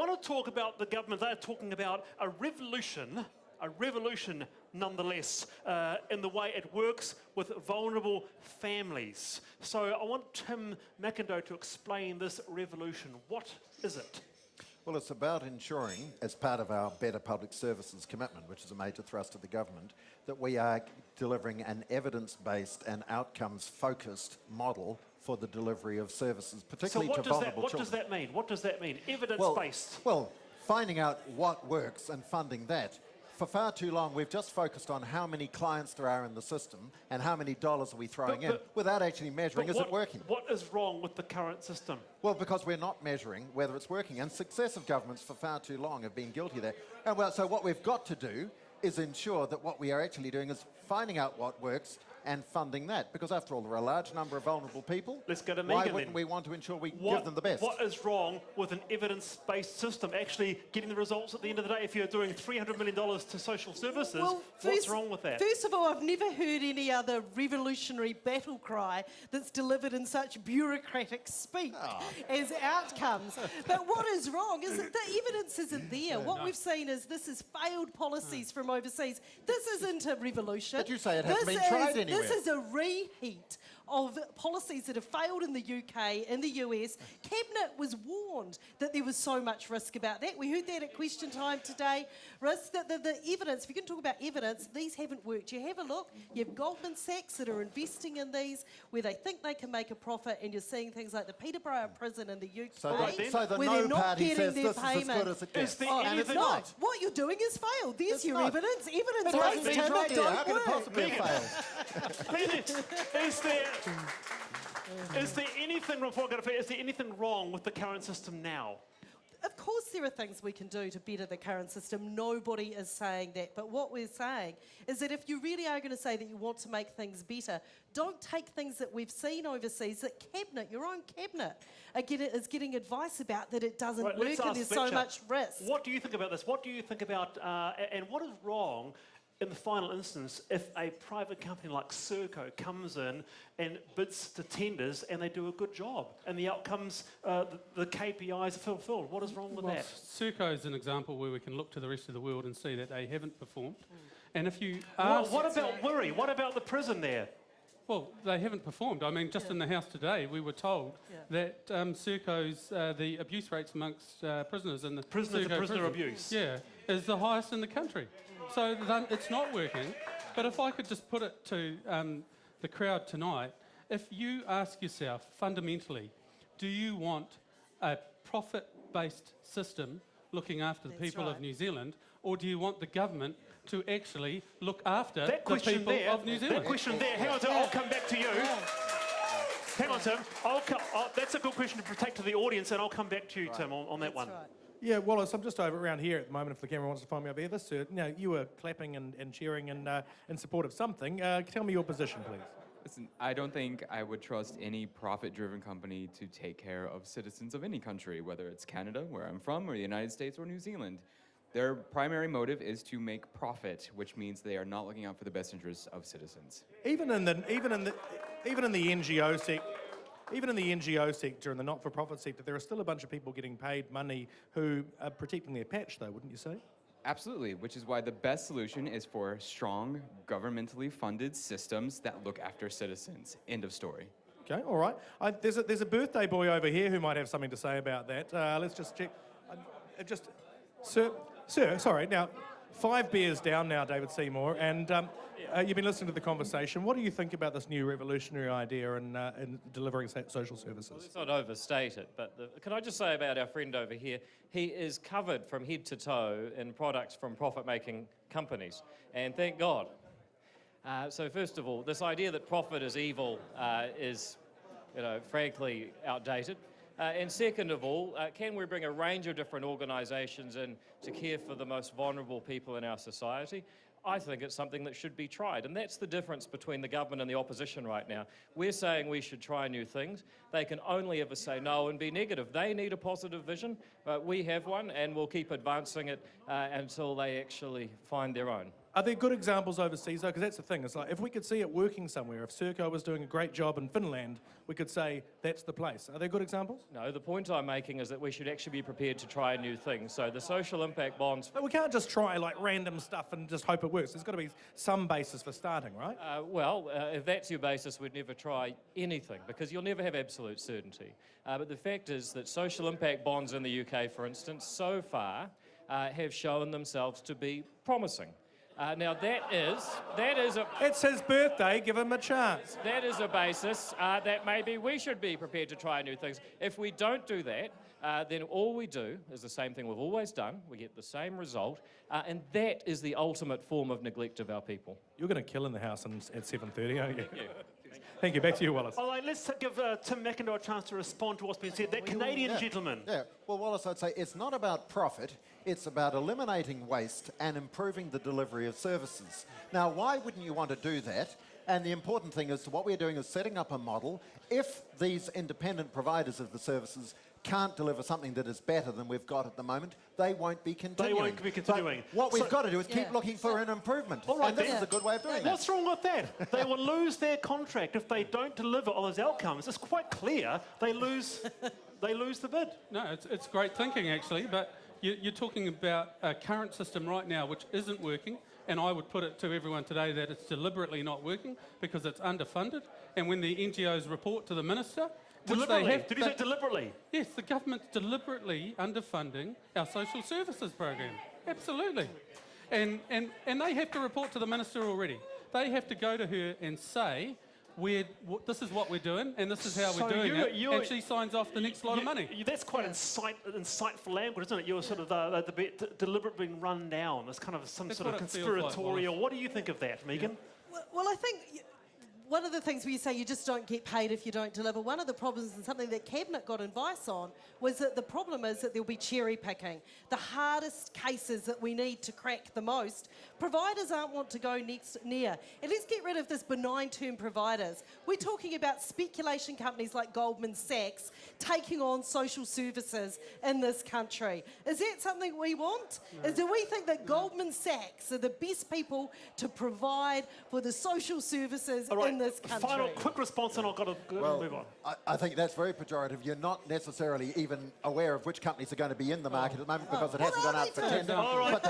want to talk about the government. They're talking about a revolution nonetheless, in the way it works with vulnerable families. So I want Tim McIndoe to explain this revolution. What is it? Well, it's about ensuring, as part of our Better Public Services commitment, which is a major thrust of the government, that we are delivering an evidence-based and outcomes-focused model for the delivery of services, particularly to vulnerable children. What does that mean? What does that mean? Evidence-based? Well, finding out what works and funding that. For far too long, we've just focused on how many clients there are in the system and how many dollars are we throwing in, without actually measuring, is it working? What is wrong with the current system? Well, because we're not measuring whether it's working. And successive governments for far too long have been guilty of that. And well, so what we've got to do is ensure that what we are actually doing is finding out what works and funding that. Because after all, there are a large number of vulnerable people. Let's go to Megan. Why wouldn't we want to ensure we give them the best? What is wrong with an evidence-based system actually getting the results at the end of the day? If you're doing $300 million to social services, what's wrong with that? First of all, I've never heard any other revolutionary battle cry that's delivered in such bureaucratic speak as outcomes. But what is wrong is that the evidence isn't there. What we've seen is this is failed policies from overseas. This isn't a revolution. But you say it hasn't been tried anywhere. This is a reheat of policies that have failed in the UK, in the US. Cabinet was warned that there was so much risk about that. We heard that at question time today. Risk that the evidence, if you're going to talk about evidence, these haven't worked. You have a look, you have Goldman Sachs that are investing in these where they think they can make a profit, and you're seeing things like the Peterborough prison in the UK So the where no they're not party getting says their this payment. is as good as it gets. And it's not. What you're doing is failed. There's It's your not. evidence. Evidence It hasn't based been tried don't yet. How can it work. possibly have failed? Is there anything wrong? Is there anything wrong with the current system now? Of course there are things we can do to better the current system. Nobody is saying that. But what we're saying is that if you really are going to say that you want to make things better, don't take things that we've seen overseas that Cabinet, your own Cabinet, is getting advice about that it doesn't work and there's so much risk. What do you think about this? What do you think about, and what is wrong in the final instance if a private company like Serco comes in and bids to tenders and they do a good job and the outcomes, the KPIs are fulfilled? What is wrong with that? Serco is an example where we can look to the rest of the world and see that they haven't performed. And if you ask... What about Wirri? What about the prison there? Well, they haven't performed. I mean, just in the House today, we were told that Serco's, the abuse rates amongst prisoners in the prisoner abuse. Yeah, is the highest in the country. So it's not working. But if I could just put it to the crowd tonight, if you ask yourself fundamentally, do you want a profit-based system looking after the people of New Zealand, or do you want the government to actually look after the people of New Zealand? That question there, hang on, Tim, I'll come back to you. Hang on, Tim. That's a good question to protect to the audience, and I'll come back to you, Tim, on that one. Right. Yeah, Wallace, I'm just over around here at the moment, if the camera wants to find me over here. Sir, you were clapping and cheering in support of something. Tell me your position, please. Listen, I don't think I would trust any profit-driven company to take care of citizens of any country, whether it's Canada, where I'm from, or the United States or New Zealand. Their primary motive is to make profit, which means they are not looking out for the best interests of citizens. Even in the NGO sector. Even in the NGO sector and the not-for-profit sector, there are still a bunch of people getting paid money who are protecting their patch, though, wouldn't you say? Absolutely, which is why the best solution is for strong, governmentally funded systems that look after citizens. End of story. Okay, all right. There's a birthday boy over here who might have something to say about that. Let's just check. Sir, sorry. Now, 5 beers down now, David Seymour, and you've been listening to the conversation. What do you think about this new revolutionary idea in delivering social services? Well, let's not overstate it, but can I just say about our friend over here, he is covered from head to toe in products from profit-making companies, and thank God. So first of all, this idea that profit is evil is, frankly, outdated. And second of all, can we bring a range of different organisations in to care for the most vulnerable people in our society? I think it's something that should be tried. And that's the difference between the government and the opposition right now. We're saying we should try new things. They can only ever say no and be negative. They need a positive vision. We have one, and we'll keep advancing it until they actually find their own. Are there good examples overseas, though? Because that's the thing. It's like, if we could see it working somewhere, if Serco was doing a great job in Finland, we could say that's the place. Are there good examples? No, the point I'm making is that we should actually be prepared to try new things. So the social impact bonds. But we can't just try like random stuff and just hope it works. There's got to be some basis for starting, right? If that's your basis, we'd never try anything because you'll never have absolute certainty. But the fact is that social impact bonds in the UK, for instance, so far have shown themselves to be promising. Now that is a It's his birthday, give him a chance. that is a basis that maybe we should be prepared to try new things. If we don't do that, then all we do is the same thing we've always done. We get the same result, and that is the ultimate form of neglect of our people. You're going to kill in the house at 7:30, aren't you? Thank you. Back to you, Wallace. All right, let's give Tim McIndoe a chance to respond to what's been said. That Canadian gentleman. Yeah, well, Wallace, I'd say it's not about profit, it's about eliminating waste and improving the delivery of services. Now, why wouldn't you want to do that? And the important thing is what we're doing is setting up a model. If these independent providers of the services can't deliver something that is better than we've got at the moment, they won't be continuing. They won't be continuing. But what we've So- got to do is keep looking for an improvement. All right, and this then. is a good way of doing that. What's wrong with that? They will lose their contract if they don't deliver on those outcomes. It's quite clear they lose the bid. No, it's great thinking, actually, but you're talking about a current system right now which isn't working, and I would put it to everyone today that it's deliberately not working because it's underfunded, and when the NGOs report to the minister, which they Deliberately. have... Did you say deliberately? Yes, the government's deliberately underfunding our social services program. Absolutely. And they have to report to the minister already. They have to go to her and say, this is what we're doing, and this is how So we're doing it, you're- and she signs off the next lot of money. That's quite insightful language, isn't it? You're sort of deliberately being run down. It's kind of some That's sort of what it feels like, conspiratorial. Wallace. What do you think of that, Megan? Well, I think one of the things where you say you just don't get paid if you don't deliver, one of the problems and something that Cabinet got advice on was that the problem is that there'll be cherry picking. The hardest cases that we need to crack the most, providers aren't want to go near. And let's get rid of this benign term providers. We're talking about speculation companies like Goldman Sachs taking on social services in this country. Is that something we want? Do we think that Goldman Sachs are the best people to provide for the social services All right, in this country? final quick response and I've got to move on. I think that's very pejorative. You're not necessarily even aware of which companies are going to be in the market at the moment because it hasn't What gone are out for they doing? tender. All right.